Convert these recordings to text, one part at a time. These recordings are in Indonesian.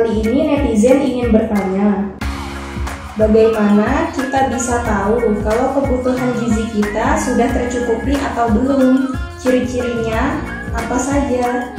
Kali ini netizen ingin bertanya, bagaimana kita bisa tahu kalau kebutuhan gizi kita sudah tercukupi atau belum? Ciri-cirinya apa saja?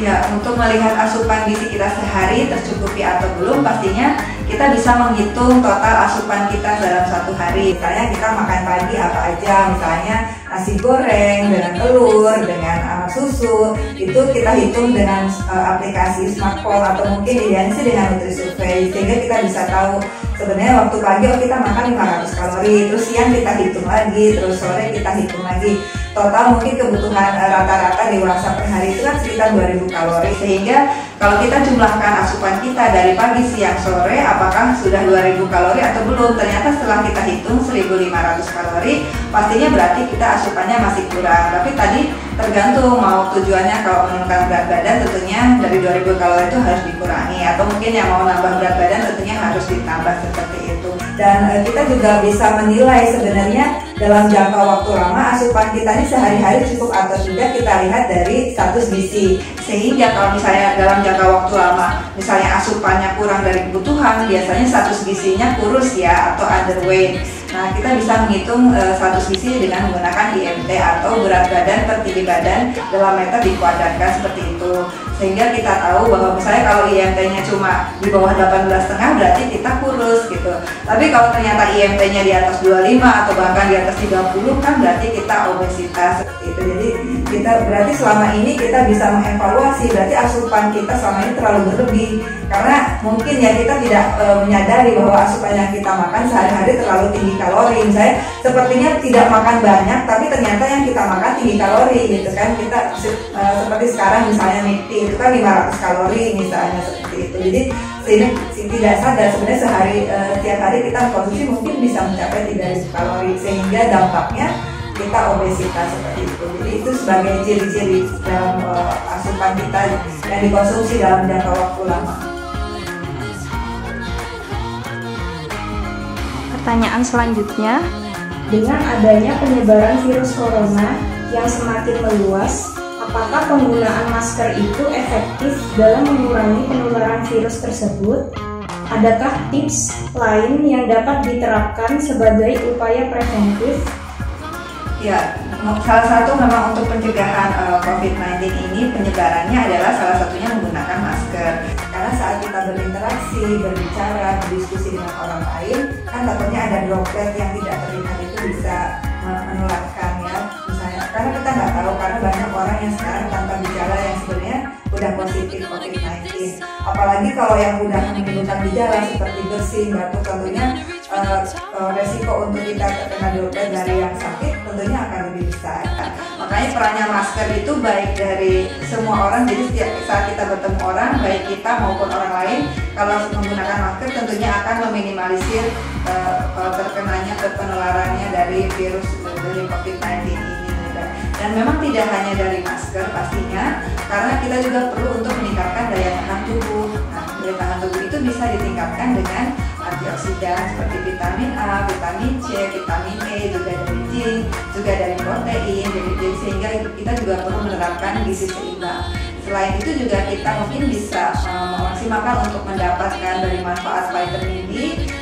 Ya, untuk melihat asupan gizi kita sehari tercukupi atau belum, pastinya kita bisa menghitung total asupan kita dalam satu hari. Misalnya kita makan pagi apa aja, misalnya nasi goreng dengan telur, dengan susu, itu kita hitung dengan aplikasi smartphone atau mungkin idealnya sih dengan Nutrisurvey, sehingga kita bisa tahu sebenarnya waktu pagi kita makan 500 kalori, terus siang kita hitung lagi, terus sore kita hitung lagi. Total mungkin kebutuhan rata-rata dewasa per hari itu kan sekitar 2000 kalori, sehingga kalau kita jumlahkan asupan kita dari pagi, siang, sore, apakah sudah 2000 kalori atau belum? Ternyata setelah kita hitung 1500 kalori, pastinya berarti kita asupannya masih kurang. Tapi tadi tergantung mau tujuannya, kalau menurunkan berat badan tentunya dari 2000 kalori itu harus dikurangi, atau mungkin yang mau nambah berat badan tentunya harus ditambah seperti itu. Dan kita juga bisa menilai sebenarnya dalam jangka waktu lama asupan kita ini sehari-hari cukup atau tidak, kita lihat dari status gizi. Sehingga kalau misalnya dalam jangka waktu lama misalnya asupannya kurang dari kebutuhan, biasanya status gizinya kurus ya, atau underweight. Nah, kita bisa menghitung status gizi dengan menggunakan IMT atau berat badan per tinggi badan dalam meter dikuadratkan seperti itu. Sehingga kita tahu bahwa misalnya kalau IMT-nya cuma di bawah 18,5 berarti kita kurus gitu. Tapi kalau ternyata IMT-nya di atas 25 atau bahkan di atas 30 kan berarti kita obesitas seperti itu. Jadi kita berarti selama ini kita bisa mengevaluasi berarti asupan kita selama ini terlalu berlebih. Karena mungkin ya kita tidak menyadari bahwa asupan yang kita makan sehari-hari terlalu tinggi kalori. Misalnya sepertinya tidak makan banyak tapi ternyata yang kita makan tinggi kalori gitu kan. Kita seperti sekarang misalnya McD itu kan 500 kalori misalnya seperti itu. Jadi sehingga tidak sadar sebenarnya tiap hari kita konsumsi mungkin bisa mencapai 3000 kalori, sehingga dampaknya kita obesitas seperti itu. Jadi itu sebagai ciri-ciri dalam asupan kita yang dikonsumsi dalam jangka waktu lama. Pertanyaan selanjutnya, dengan adanya penyebaran virus corona yang semakin meluas, apakah penggunaan masker itu efektif dalam mengurangi penularan virus tersebut? Adakah tips lain yang dapat diterapkan sebagai upaya preventif? Ya, salah satu memang untuk pencegahan COVID-19 ini penyebarannya adalah salah satunya menggunakan masker. Karena saat kita berinteraksi, berbicara, berdiskusi dengan orang lain, kan takutnya ada droplet yang tidak terlihat itu bisa menularkan ya. Misalnya, karena kita nggak tahu, karena banyak orang yang sekarang tanpa gejala yang sebenarnya udah positif COVID-19. Apalagi kalau yang udah menunjukkan gejala seperti bersin, batuk, tentunya resiko untuk kita terkena droplet dari yang sakit tentunya akan lebih besar. Makanya perannya masker itu baik dari semua orang. Jadi setiap saat kita bertemu orang, baik kita maupun orang lain, kalau menggunakan masker tentunya akan meminimalisir terkenanya penularannya dari virus dari COVID-19 ini. Dan memang tidak hanya dari masker pastinya, karena kita juga perlu untuk meningkatkan daya tahan tubuh. Nah, daya tahan tubuh itu bisa ditingkatkan dengan antioksidan seperti vitamin A, vitamin C, vitamin E, juga dari zinc, juga dari protein. Jadi sehingga kita juga perlu menerapkan gizi seimbang. Selain itu juga kita mungkin bisa memaksimalkan untuk mendapatkan dari manfaat vitamin D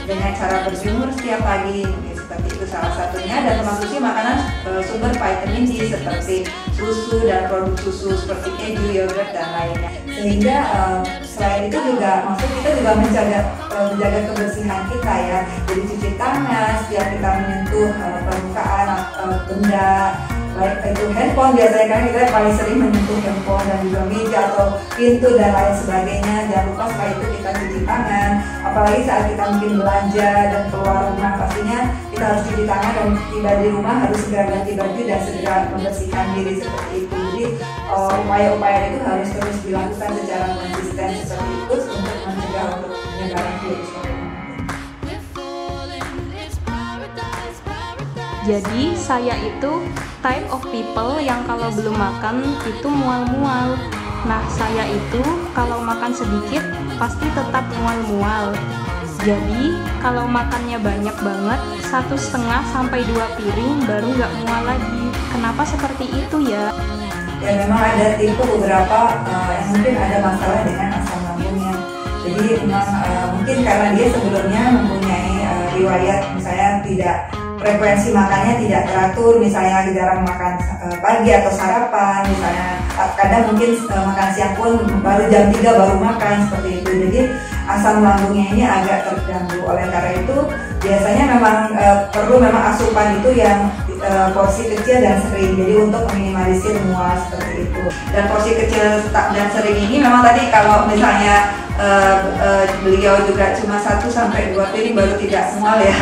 dengan cara berjemur setiap pagi. Seperti itu salah satunya, dan mengkonsumsi makanan sumber vitamin D seperti susu dan produk susu seperti keju, yogurt dan lainnya. Sehingga selain itu juga maksud kita juga menjaga kebersihan kita ya. Jadi cuci tangan setiap kita menyentuh permukaan benda, baik itu handphone, biasanya kan kita paling sering menyentuh handphone, dan juga meja atau pintu dan lain sebagainya. Jangan lupa setelah itu kita cuci tangan, apalagi saat kita mungkin belanja dan keluar rumah, pastinya kita harus cuci tangan, dan tiba di rumah harus segera ganti baju dan segera membersihkan diri seperti itu. Jadi upaya-upaya itu harus terus dilakukan secara konsisten seperti itu untuk mencegah untuk penyebaran virus corona. Jadi saya itu type of people yang kalau belum makan itu mual-mual. Nah, saya itu kalau makan sedikit pasti tetap mual-mual. Jadi kalau makannya banyak banget, 1,5 sampai 2 piring baru nggak mual lagi. Kenapa seperti itu ya? Ya memang ada tipe beberapa yang mungkin ada masalah dengan asam lambung Jadi memang mungkin karena dia sebelumnya mempunyai riwayat misalnya tidak frekuensi makannya tidak teratur, misalnya jarang makan pagi atau sarapan, misalnya kadang mungkin makan siang pun baru jam 3 baru makan seperti itu. Jadi asam lambungnya ini agak terganggu. Oleh karena itu biasanya memang perlu asupan itu yang porsi kecil dan sering, jadi untuk meminimalisir mual seperti itu. Dan porsi kecil dan sering ini memang tadi kalau misalnya beliau juga cuma 1-2 piring baru tidak mual ya,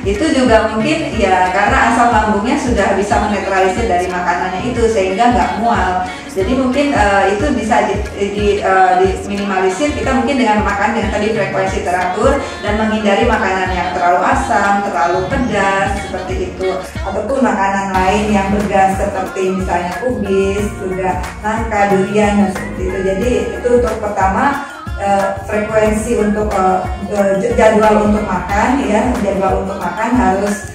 itu juga mungkin ya karena asam lambungnya sudah bisa menetralisir dari makanannya itu sehingga nggak mual. Jadi mungkin itu bisa diminimalisir kita mungkin dengan makan dengan tadi frekuensi teratur dan menghindari makanan yang terlalu asam, terlalu pedas seperti itu, ataupun makanan lain yang bergas seperti misalnya kubis, juga nangka, durian dan seperti itu. Jadi itu untuk pertama frekuensi untuk jadwal untuk makan ya, jadwal untuk makan harus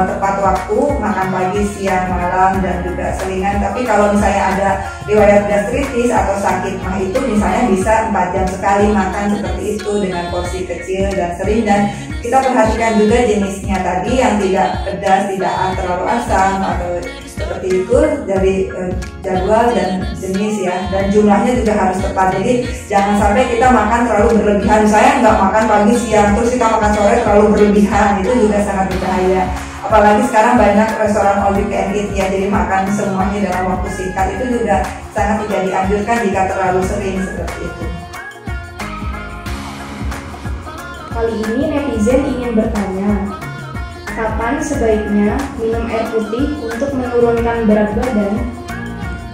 tepat waktu, makan pagi, siang, malam dan juga selingan. Tapi kalau misalnya ada riwayat gastritis atau sakit mah itu misalnya bisa 4 jam sekali makan seperti itu dengan porsi kecil dan sering, dan kita perhatikan juga jenisnya tadi yang tidak pedas, tidak terlalu asam atau seperti itu dari jadwal dan jenis ya, dan jumlahnya juga harus tepat. Jadi jangan sampai kita makan terlalu berlebihan. Saya nggak makan pagi siang terus kita makan sore terlalu berlebihan, itu juga sangat berbahaya. Apalagi sekarang banyak restoran all you can eat ya, jadi makan semuanya dalam waktu singkat, itu juga sangat tidak dianjurkan jika terlalu sering seperti itu. Kali ini netizen ingin bertanya, kapan sebaiknya minum air putih untuk menurunkan berat badan?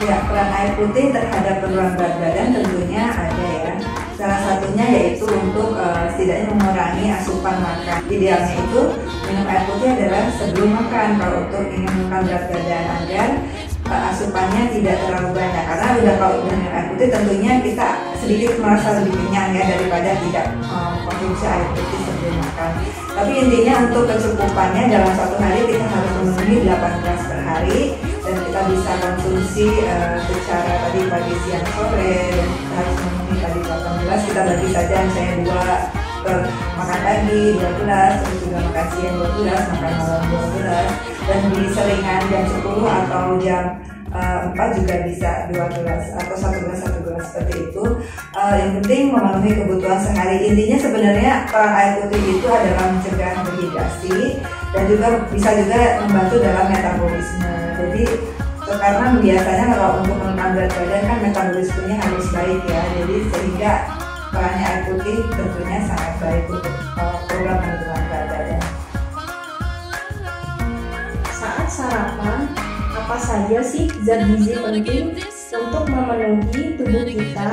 Ya, peran air putih terhadap penurunan berat badan tentunya ada ya. Salah satunya yaitu untuk setidaknya mengurangi asupan makan. Idealnya itu minum air putih adalah sebelum makan kalau untuk ingin menurunkan berat badan, agar asupannya tidak terlalu banyak. Karena kalau udah minum air putih tentunya kita sedikit merasa lebih kenyang ya daripada tidak konsumsi air putih sebelum makan. Tapi intinya untuk kecukupannya dalam 1 hari kita harus memenuhi 8 gelas per hari, dan kita bisa konsumsi secara tadi pagi, siang, sore, dan kita harus memenuhi tadi 8 gelas. Kita bagi saja misalnya 2 makan pagi 2 gelas, terus juga makan siang 2 gelas, makan malam 2 gelas, dan di selingan jam 10 atau jam 4 juga bisa 2 gelas atau 1 gelas seperti itu. Yang penting memenuhi kebutuhan sehari. Intinya sebenarnya peran air putih itu adalah mencegah dehidrasi dan juga bisa juga membantu dalam metabolisme. Jadi karena biasanya kalau untuk menurunkan berat badan kan metabolismenya harus baik ya, jadi sehingga perannya air putih tentunya sangat baik untuk program penurunan berat badan. Saat sarapan, apa saja sih zat gizi penting untuk memenuhi tubuh kita?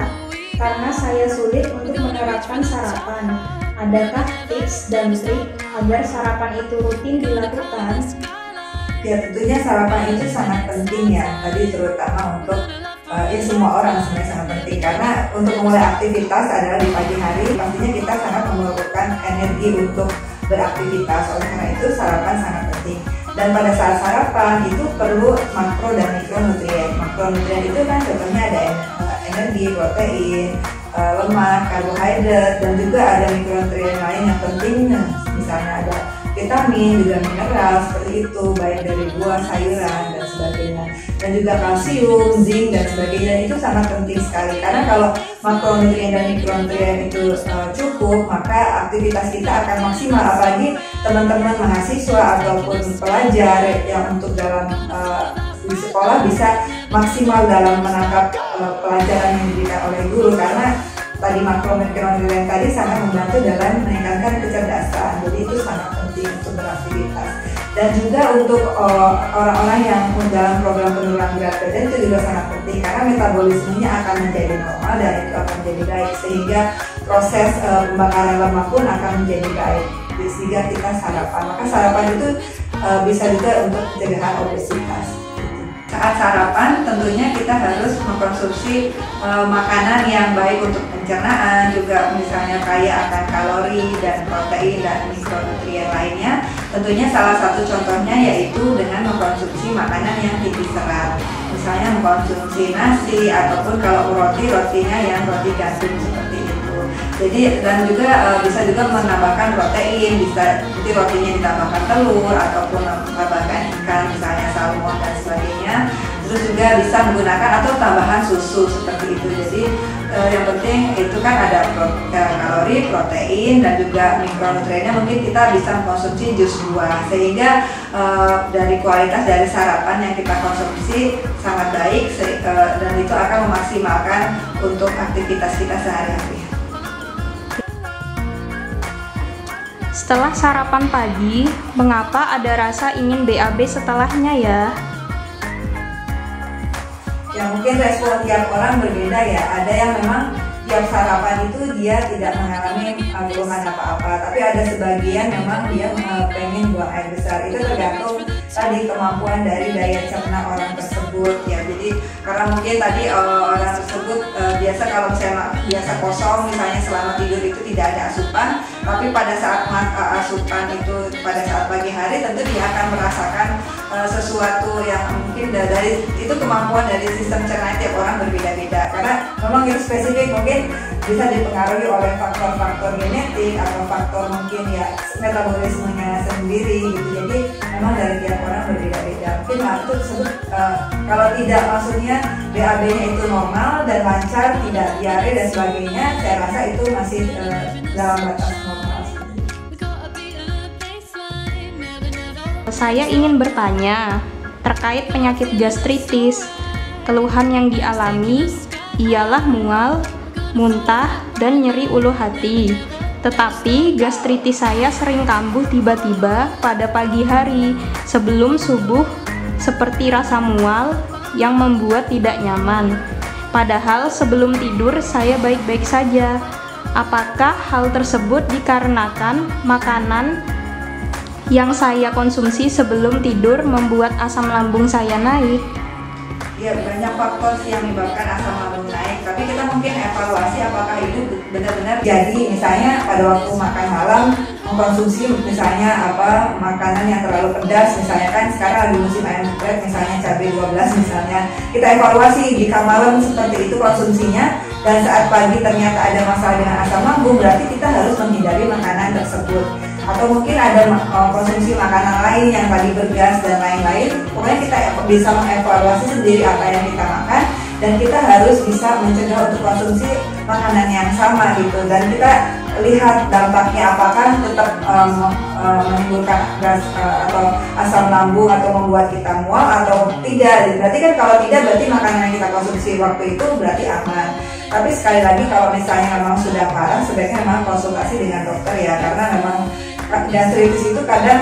Karena saya sulit untuk menerapkan sarapan. Adakah tips dan trik agar sarapan itu rutin dilakukan? Ya tentunya sarapan itu sangat penting ya, tadi terutama untuk ya semua orang sebenarnya sangat penting, karena untuk memulai aktivitas adalah di pagi hari, pastinya kita sangat memerlukan energi untuk beraktivitas. Oleh karena itu sarapan sangat penting, dan pada saat sarapan itu perlu makro dan mikronutrien. Makronutrien itu kan contohnya ada energi, protein, lemak, karbohidrat, dan juga ada mikronutrien lain yang penting, misalnya ada vitamin, juga mineral seperti itu, baik dari buah, sayuran dan sebagainya, dan juga kalsium, zinc dan sebagainya. Itu sangat penting sekali, karena kalau makronutrien dan mikronutrien itu cukup, maka aktivitas kita akan maksimal. Apalagi teman-teman mahasiswa ataupun pelajar yang untuk dalam di sekolah bisa maksimal dalam menangkap pelajaran yang diberikan oleh guru, karena tadi makronutrien tadi sangat membantu dalam meningkatkan kecerdasan. Jadi itu sangat penting untuk beraktivitas. Dan juga untuk orang-orang yang dalam program penurunan berat badan itu juga sangat penting, karena metabolismenya akan menjadi normal dan itu akan menjadi baik, sehingga proses pembakaran lemak pun akan menjadi baik sehingga kita sarapan. Maka sarapan itu bisa juga untuk pencegahan obesitas. Saat sarapan tentunya kita harus mengkonsumsi makanan yang baik untuk pencernaan, juga misalnya kaya akan kalori dan protein dan mikronutrien lainnya. Tentunya salah satu contohnya yaitu dengan mengkonsumsi makanan yang tinggi serat, misalnya mengkonsumsi nasi ataupun kalau rotinya yang roti gandum seperti itu. Jadi dan juga bisa juga menambahkan protein, bisa seperti rotinya ditambahkan telur ataupun menambahkan ikan misalnya salmon dan sebagainya. Terus juga bisa menggunakan atau tambahan susu seperti itu. Jadi yang penting itu kan ada kalori, protein dan juga mikronutriennya. Mungkin kita bisa mengkonsumsi jus buah sehingga dari kualitas dari sarapan yang kita konsumsi sangat baik dan itu akan memaksimalkan untuk aktivitas kita sehari-hari. Setelah sarapan pagi, mengapa ada rasa ingin BAB setelahnya ya? Ya mungkin respon tiap orang berbeda ya. Ada yang memang tiap sarapan itu dia tidak mengalami keluhan apa-apa, tapi ada sebagian memang dia pengen buang air besar. Itu tergantung tadi kemampuan dari daya cerna orang tersebut ya. Jadi karena mungkin tadi orang tersebut biasa kalau misalnya biasa kosong misalnya selama tidur itu tidak ada asupan, tapi pada saat asupan itu pada saat pagi hari tentu dia akan merasakan sesuatu yang mungkin dari itu kemampuan dari sistem cerna tiap orang berbeda-beda, karena memang itu spesifik mungkin bisa dipengaruhi oleh faktor-faktor genetik atau faktor mungkin ya metabolismenya sendiri gitu. Jadi memang dari tiap orang berbeda-beda. Mungkin hal itu tersebut kalau tidak maksudnya BAB-nya itu normal dan lancar, tidak diare dan sebagainya, saya rasa itu masih dalam batas normal. Saya ingin bertanya terkait penyakit gastritis. Keluhan yang dialami ialah mual, muntah, dan nyeri ulu hati. Tetapi gastritis saya sering kambuh tiba-tiba pada pagi hari sebelum subuh, seperti rasa mual yang membuat tidak nyaman. Padahal sebelum tidur saya baik-baik saja. Apakah hal tersebut dikarenakan makanan yang saya konsumsi sebelum tidur membuat asam lambung saya naik? Ya, banyak faktor sih yang menyebabkan asam lambung naik, tapi kita mungkin evaluasi apakah itu benar-benar jadi. Misalnya pada waktu makan malam mengkonsumsi misalnya makanan yang terlalu pedas, misalnya kan sekarang lagi musim ayam geprek misalnya cabai 12 misalnya, kita evaluasi jika malam seperti itu konsumsinya dan saat pagi ternyata ada masalah dengan asam lambung, berarti kita harus menghindari makanan tersebut. Atau mungkin ada konsumsi makanan lain yang tadi bergas dan lain-lain. Pokoknya kita bisa mengevaluasi sendiri apa yang kita makan dan kita harus bisa mencegah untuk konsumsi makanan yang sama gitu. Dan kita lihat dampaknya apakah tetap menimbulkan gas atau asam lambung atau membuat kita mual atau tidak. Berarti kan kalau tidak berarti makanan yang kita konsumsi waktu itu berarti aman. Tapi sekali lagi kalau misalnya memang sudah parah sebaiknya memang konsultasi dengan dokter ya, karena memang gastritis itu kadang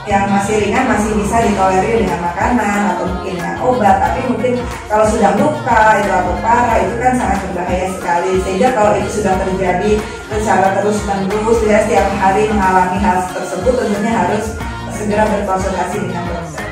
yang masih ringan masih bisa ditolerir dengan makanan atau mungkin dengan obat, tapi mungkin kalau sudah luka itu atau parah itu kan sangat berbahaya sekali. Sehingga kalau itu sudah terjadi secara terus-menerus ya setiap hari mengalami hal tersebut, tentunya harus segera berkonsultasi dengan dokter.